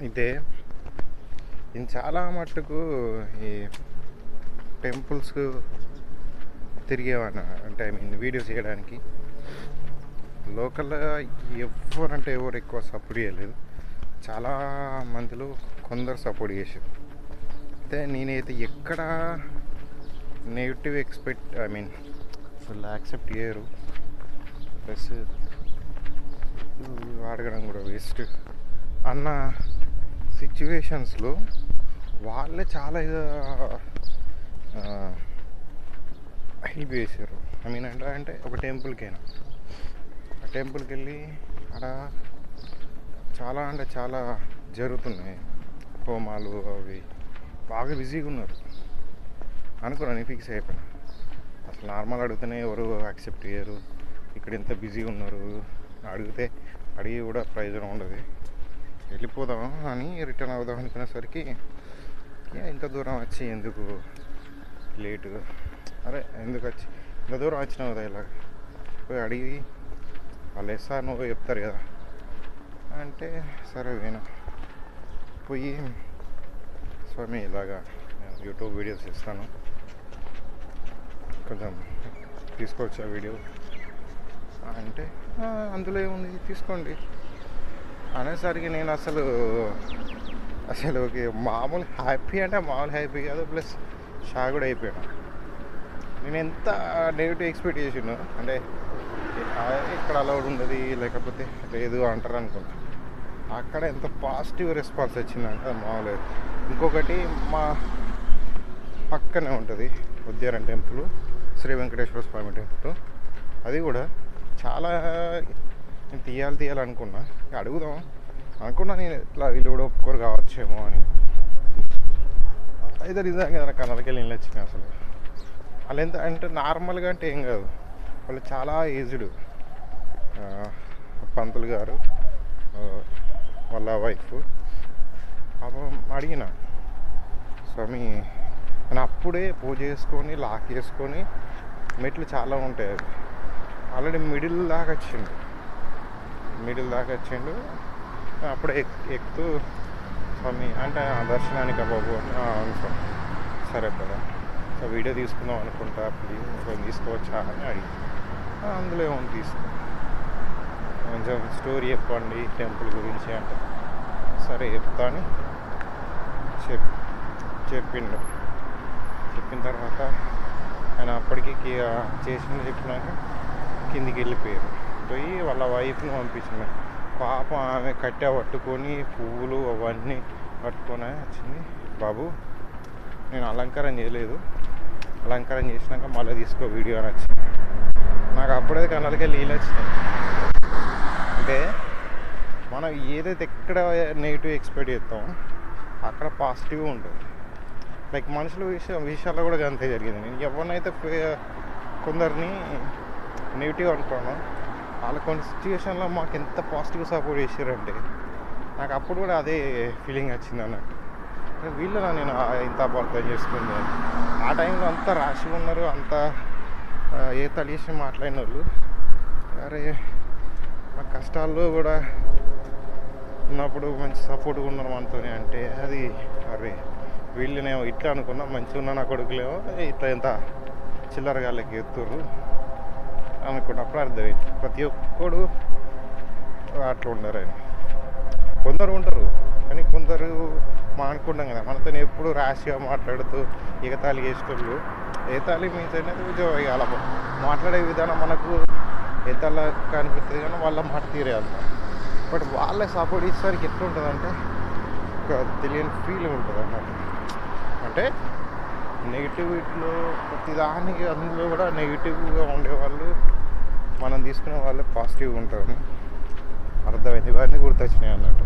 అయితే ఇది చాలా మట్టుకు ఈ టెంపుల్స్ తిరిగేవాడిని, అంటే ఐ మీన్ వీడియోస్ చేయడానికి. లోకల్గా ఎవరు ఎక్కువ సపోర్ట్ చేయలేదు, చాలా మందిలో కొందరు సపోర్ట్ చేశారు. అయితే నేనైతే ఎక్కడ నెగిటివ్ ఐ మీన్ అసలు యాక్సెప్ట్ చేయరు, ప్లస్ అడగడం కూడా వేస్ట్ అన్న సిచ్యువేషన్స్లో వాళ్ళే చాలా హెల్ప్ చేశారు. ఐ మీన్ అంటే ఒక టెంపుల్కైనా, ఆ టెంపుల్కి వెళ్ళి అక్కడ చాలా అంటే చాలా జరుగుతున్నాయి హోమాలు, అవి బాగా బిజీగా ఉన్నారు అనుకున్నాను. ఫిక్స్ అయిపోయినా అసలు నార్మల్ అడిగితేనే ఎవరు యాక్సెప్ట్ చేయరు, ఇక్కడ ఎంత బిజీగా ఉన్నారు, అడిగి కూడా ప్రయోజనం ఉండదు, వెళ్ళిపోదాం అని రిటర్న్ అవుదాం అనుకునేసరికి ఇంత దూరం వచ్చి ఎందుకు లేటు, అరే ఎందుకు వచ్చి ఇంత దూరం వచ్చినావు కదా, ఇలాగ పోయి అడిగి వాళ్ళు ఎస్ఆర్ నువ్వు చెప్తారు కదా అంటే సరే వేణు పోయి, స్వామి ఇలాగా నేను యూట్యూబ్ వీడియోస్ ఇస్తాను, కొంచెం తీసుకోవచ్చు ఆ వీడియో అంటే అందులో ఏముంది తీసుకోండి అనేసరికి నేను అసలు మామూలు హ్యాపీ అంటే మామూలు హ్యాపీ కాదు, ప్లస్ షాక్ కూడా అయిపోయాను. నేను ఎంత నెగిటివ్ ఎక్స్పెక్ట్ చేసాను అంటే ఇక్కడ అలౌడ్ ఉండదు లేకపోతే లేదు అంటారు అనుకున్నా, అక్కడ ఎంత పాజిటివ్ రెస్పాన్స్ వచ్చిందంటే అది మామూలు. ఇంకొకటి మా పక్కనే ఉంటుంది ఉద్యానం టెంపుల్, శ్రీ వెంకటేశ్వర స్వామి టెంపుల్, అది కూడా చాలా నేను తీయాలనుకున్నా, అడుగుదాం అనుకున్నా నేను, ఇట్లా వీళ్ళు కూడా ఒప్పుకోరు కావచ్చేమో అని. అయితే నిజంగా నాకు కన్నడకి వెళ్ళి వచ్చినాయి. అసలు వాళ్ళు ఎంత అంటే నార్మల్గా అంటే ఏం కాదు, వాళ్ళు చాలా ఏజ్డ్, పంతులు గారు వాళ్ళ వైఫ్. పాపం అడిగిన, స్వామి నేను అప్పుడే పూజ చేసుకొని లాక్ చేసుకొని, మెట్లు చాలా ఉంటాయి, అవి ఆల్రెడీ మిడిల్ దాకా వచ్చిండు, అప్పుడే ఎక్కుతూ స్వామి అంటే దర్శనానికి బాబు అవును స్వామి, సరే కదా సో వీడియో తీసుకుందాం అనుకుంటా, ప్లీజ్ కొంచెం తీసుకోవచ్చా అని అడిగి, అందులో ఏమో తీసుకో, కొంచెం స్టోరీ చెప్పండి టెంపుల్ గురించి అంటే సరే చెప్తా అని చెప్పిన తర్వాత ఆయన అప్పటికి చెప్పినాక కిందికి వెళ్ళిపోయారు. పోయి వాళ్ళ వైఫ్ని పంపించిన, పాప ఆమె కట్టె పట్టుకొని పువ్వులు అవన్నీ పట్టుకొని వచ్చింది, బాబు నేను అలంకారం చేయలేదు, అలంకారం చేసినాక మళ్ళీ తీసుకో వీడియో అని వచ్చింది. నాకు అప్పుడే కళ్ళకి నీళ్ళు వచ్చినాయి. అంటే మనం ఏదైతే ఎక్కడ నెగిటివ్ ఎక్స్పెక్ట్ చేస్తామో అక్కడ పాజిటివ్గా ఉంటుంది. లైక్ మనుషుల విషయాల్లో కూడా అంతే జరిగింది. నేను ఎవరినైతే కొందరిని నెగిటివ్ అనుకున్నాను, వాళ్ళ కొన్ని సిచ్యువేషన్లో మాకు ఎంత పాజిటివ్ సపోర్ట్ చేశారంటే నాకు అప్పుడు కూడా అదే ఫీలింగ్ వచ్చింది అన్నట్టు. వీళ్ళు నేను ఇంత అర్థం చేసుకుంది, ఆ టైంలో అంతా రాసి ఉన్నారు, అంత ఏ తడిసి మాట్లాడిన వాళ్ళు, అరే మా కష్టాల్లో కూడా ఉన్నప్పుడు మంచి సపోర్ట్గా ఉన్నారు మనతో అంటే అది అరే వీళ్ళనేమో ఇట్లా అనుకున్నా, మంచిగా ఉన్న నా కొడుకులేమో ఇట్లా ఎంత చిల్లరగాళ్ళకి ఎత్తుర్రు అనుకున్నప్పుడు అర్థమైంది. ప్రతి ఒక్కడు అట్లా ఉండరని, కొందరు ఉంటారు కానీ కొందరు మనం అనుకుంటాం కదా, మనతో ఎప్పుడు ర్యాష్గా మాట్లాడుతూ ఎగతాళి చేసేటోళ్ళు, ఎగతాళి మీన్స్ అనేది అలా మాట్లాడే విధానం మనకు ఎగతాళ కనిపిస్తుంది కానీ వాళ్ళ మాట తీరే అంత. బట్ వాళ్ళే సపోర్ట్ ఇచ్చేసరికి ఎట్లా ఉంటుంది అంటే ఒక తెలియని ఫీలింగ్ ఉంటుంది అన్నట్టు. అంటే నెగిటివిటీలో ప్రతిదానికి అందులో కూడా నెగిటివ్గా ఉండేవాళ్ళు, మనం తీసుకునే వాళ్ళే పాజిటివ్గా ఉంటారని అర్థమైంది, ఇవన్నీ గుర్తొచ్చినాయి అన్నట్టు.